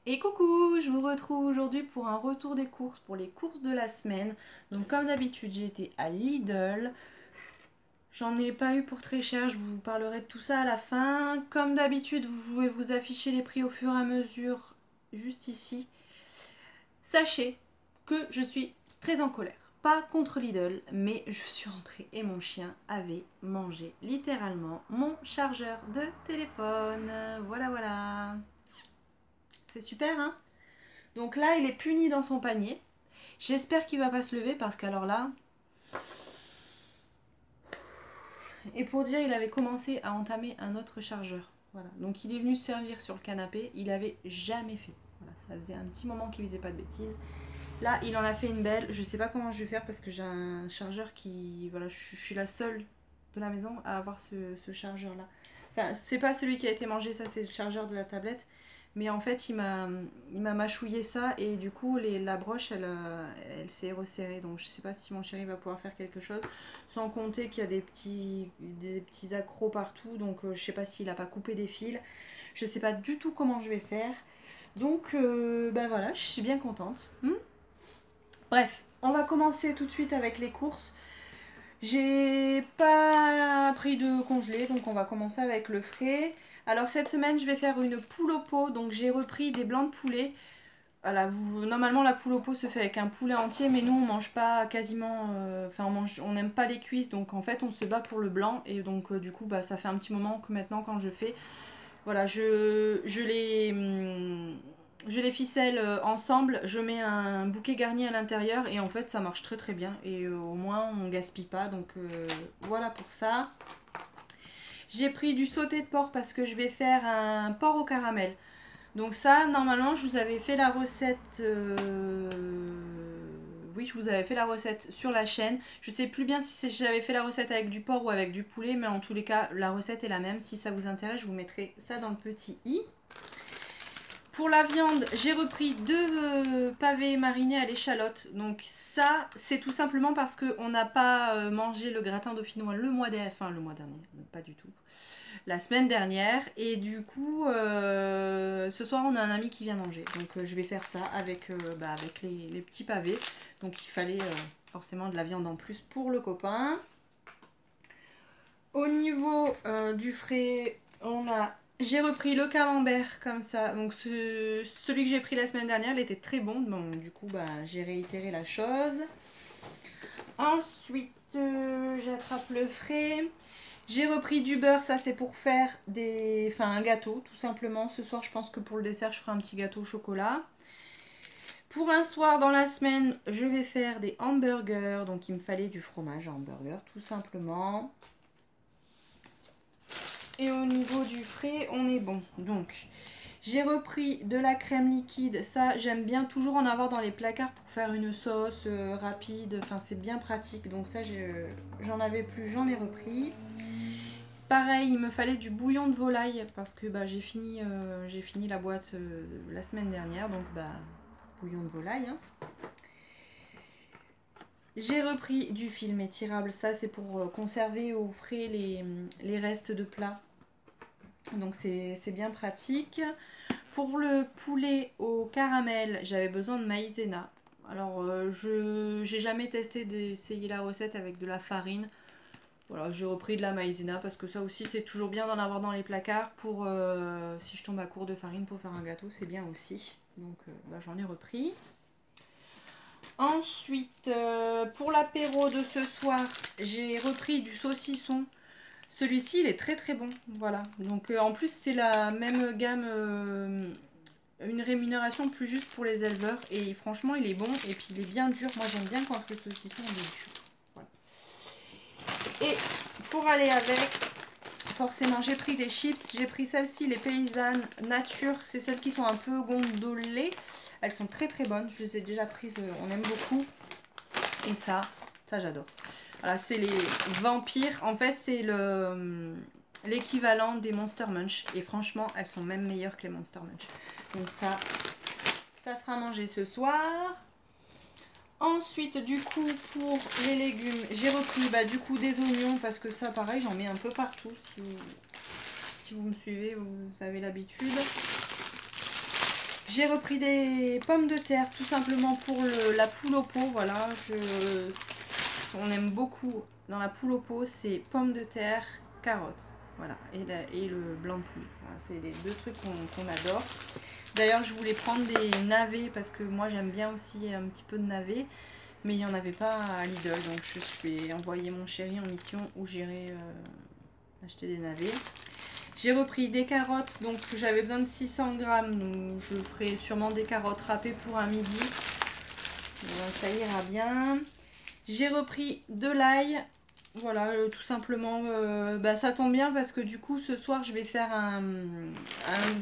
Et coucou, je vous retrouve aujourd'hui pour un retour des courses, pour les courses de la semaine. Donc comme d'habitude, j'ai été à Lidl. J'en ai pas eu pour très cher, je vous parlerai de tout ça à la fin. Comme d'habitude, vous pouvez vous afficher les prix au fur et à mesure juste ici. Sachez que je suis très en colère. Pas contre Lidl, mais je suis rentrée et mon chien avait mangé littéralement mon chargeur de téléphone. Voilà, voilà. C'est super, hein? Donc là, il est puni dans son panier. J'espère qu'il va pas se lever parce qu'alors là. Et pour dire, il avait commencé à entamer un autre chargeur. Voilà. Donc il est venu se servir sur le canapé. Il avait jamais fait. Voilà. Ça faisait un petit moment qu'il faisait pas de bêtises. Là, il en a fait une belle. Je sais pas comment je vais faire parce que j'ai un chargeur qui. Voilà, je suis la seule de la maison à avoir ce chargeur là. Enfin, c'est pas celui qui a été mangé, ça c'est le chargeur de la tablette. Mais en fait, il m'a mâchouillé ça et du coup, la broche, elle s'est resserrée. Donc, je sais pas si mon chéri va pouvoir faire quelque chose. Sans compter qu'il y a des petits accros partout. Donc, je sais pas s'il a pas coupé des fils. Je sais pas du tout comment je vais faire. Donc, ben voilà, je suis bien contente. Bref, on va commencer tout de suite avec les courses. J'ai pas pris de congelé, donc on va commencer avec le frais. Alors cette semaine, je vais faire une poule au pot, donc j'ai repris des blancs de poulet. Voilà, normalement la poule au pot se fait avec un poulet entier, mais nous on mange pas quasiment, enfin on n'aime pas les cuisses, donc en fait on se bat pour le blanc et donc du coup bah ça fait un petit moment que maintenant quand je fais, voilà je les ficelle ensemble, je mets un bouquet garni à l'intérieur et en fait ça marche très très bien et au moins on gaspille pas, donc voilà pour ça. J'ai pris du sauté de porc parce que je vais faire un porc au caramel. Donc ça, normalement, je vous avais fait la recette. Oui, je vous avais fait la recette sur la chaîne. Je sais plus bien si j'avais fait la recette avec du porc ou avec du poulet, mais en tous les cas, la recette est la même. Si ça vous intéresse, je vous mettrai ça dans le petit i. Pour la viande, j'ai repris deux pavés marinés à l'échalote. Donc ça, c'est tout simplement parce qu'on n'a pas mangé le gratin dauphinois le mois dernier. Enfin, le mois dernier, pas du tout. La semaine dernière. Et du coup, ce soir, on a un ami qui vient manger. Donc je vais faire ça avec les petits pavés. Donc il fallait forcément de la viande en plus pour le copain. Au niveau du frais, j'ai repris le camembert comme ça. Donc celui que j'ai pris la semaine dernière, il était très bon. Bon, du coup, j'ai réitéré la chose. Ensuite, j'attrape le frais. J'ai repris du beurre, ça c'est pour faire un gâteau tout simplement. Ce soir, je pense que pour le dessert, je ferai un petit gâteau au chocolat. Pour un soir dans la semaine, je vais faire des hamburgers. Donc il me fallait du fromage à hamburger tout simplement. Et au niveau du frais, on est bon. Donc, j'ai repris de la crème liquide. Ça, j'aime bien toujours en avoir dans les placards pour faire une sauce rapide. Enfin, c'est bien pratique. Donc ça, j'en avais plus, j'en ai repris. Pareil, il me fallait du bouillon de volaille parce que j'ai fini la boîte la semaine dernière. Donc, bouillon de volaille. Hein. J'ai repris du film étirable. Ça, c'est pour conserver au frais les restes de plats. Donc c'est bien pratique. Pour le poulet au caramel, j'avais besoin de maïzena. Alors je j'ai jamais testé d'essayer la recette avec de la farine. Voilà, j'ai repris de la maïzena parce que ça aussi c'est toujours bien d'en avoir dans les placards pour si je tombe à court de farine pour faire un gâteau, c'est bien aussi. Donc j'en ai repris. Ensuite, pour l'apéro de ce soir, j'ai repris du saucisson. Celui-ci, il est très très bon. Voilà. Donc en plus, c'est la même gamme, une rémunération plus juste pour les éleveurs. Et franchement, il est bon. Et puis, il est bien dur. Moi, j'aime bien quand le saucisson il est dur. Voilà. Et pour aller avec, forcément, j'ai pris des chips. J'ai pris celles-ci, les paysannes nature. C'est celles qui sont un peu gondolées. Elles sont très très bonnes. Je les ai déjà prises. On aime beaucoup. Et ça j'adore. Voilà, c'est les vampires. En fait, c'est l'équivalent des Monster Munch. Et franchement, elles sont même meilleures que les Monster Munch. Donc ça sera mangé ce soir. Ensuite, du coup, pour les légumes, j'ai repris du coup des oignons. Parce que ça, pareil, j'en mets un peu partout. Si vous me suivez, vous avez l'habitude. J'ai repris des pommes de terre tout simplement pour la poule au pot. Voilà, on aime beaucoup dans la poule au pot, c'est pommes de terre, carottes. Voilà, et le blanc de poulet. Voilà, c'est les deux trucs qu'on adore. D'ailleurs, je voulais prendre des navets parce que moi j'aime bien aussi un petit peu de navets. Mais il n'y en avait pas à Lidl, donc je vais envoyer mon chéri en mission où j'irai acheter des navets. J'ai repris des carottes, donc j'avais besoin de 600 grammes, donc je ferai sûrement des carottes râpées pour un midi. Donc ça ira bien. J'ai repris de l'ail, voilà, tout simplement, ça tombe bien parce que du coup ce soir je vais faire un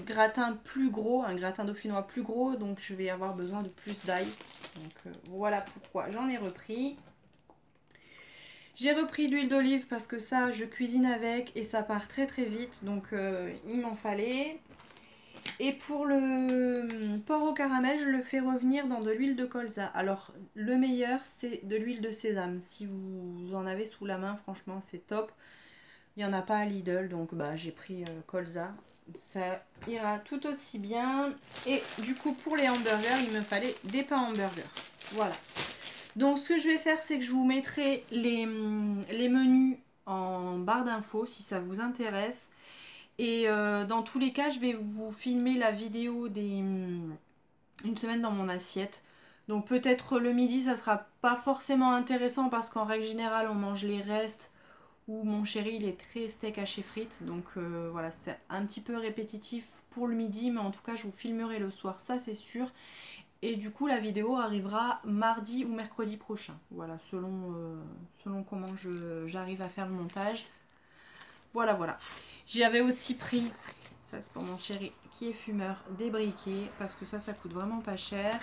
gratin plus gros, un gratin dauphinois plus gros, donc je vais avoir besoin de plus d'ail. Donc voilà pourquoi j'en ai repris. J'ai repris l'huile d'olive parce que ça, je cuisine avec et ça part très très vite. Donc il m'en fallait. Et pour le porc au caramel, je le fais revenir dans de l'huile de colza. Alors le meilleur, c'est de l'huile de sésame. Si vous en avez sous la main, franchement, c'est top. Il n'y en a pas à Lidl, donc j'ai pris colza. Ça ira tout aussi bien. Et du coup, pour les hamburgers, il me fallait des pains hamburgers. Voilà. Donc ce que je vais faire, c'est que je vous mettrai les menus en barre d'infos si ça vous intéresse. Et dans tous les cas, je vais vous filmer la vidéo une semaine dans mon assiette. Donc peut-être le midi, ça sera pas forcément intéressant parce qu'en règle générale, on mange les restes. Ou mon chéri, il est très steak haché frites. Donc voilà, c'est un petit peu répétitif pour le midi. Mais en tout cas, je vous filmerai le soir, ça c'est sûr. Et du coup, la vidéo arrivera mardi ou mercredi prochain. Voilà, selon comment j'arrive à faire le montage. Voilà, voilà. J'avais aussi pris, ça c'est pour mon chéri qui est fumeur, des briquets. Parce que ça coûte vraiment pas cher.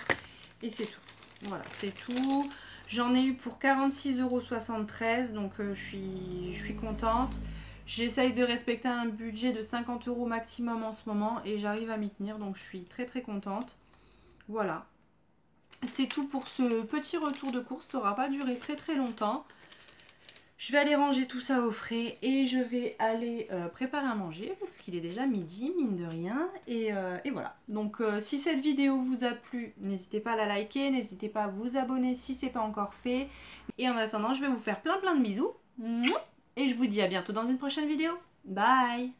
Et c'est tout. Voilà, c'est tout. J'en ai eu pour 46,73 €. Donc je suis contente. J'essaye de respecter un budget de 50 € maximum en ce moment. Et j'arrive à m'y tenir. Donc je suis très très contente. Voilà, c'est tout pour ce petit retour de course, ça n'aura pas duré très très longtemps. Je vais aller ranger tout ça au frais et je vais aller préparer à manger parce qu'il est déjà midi, mine de rien. Et voilà, donc si cette vidéo vous a plu, n'hésitez pas à la liker, n'hésitez pas à vous abonner si ce n'est pas encore fait. Et en attendant, je vais vous faire plein de bisous. Et je vous dis à bientôt dans une prochaine vidéo. Bye!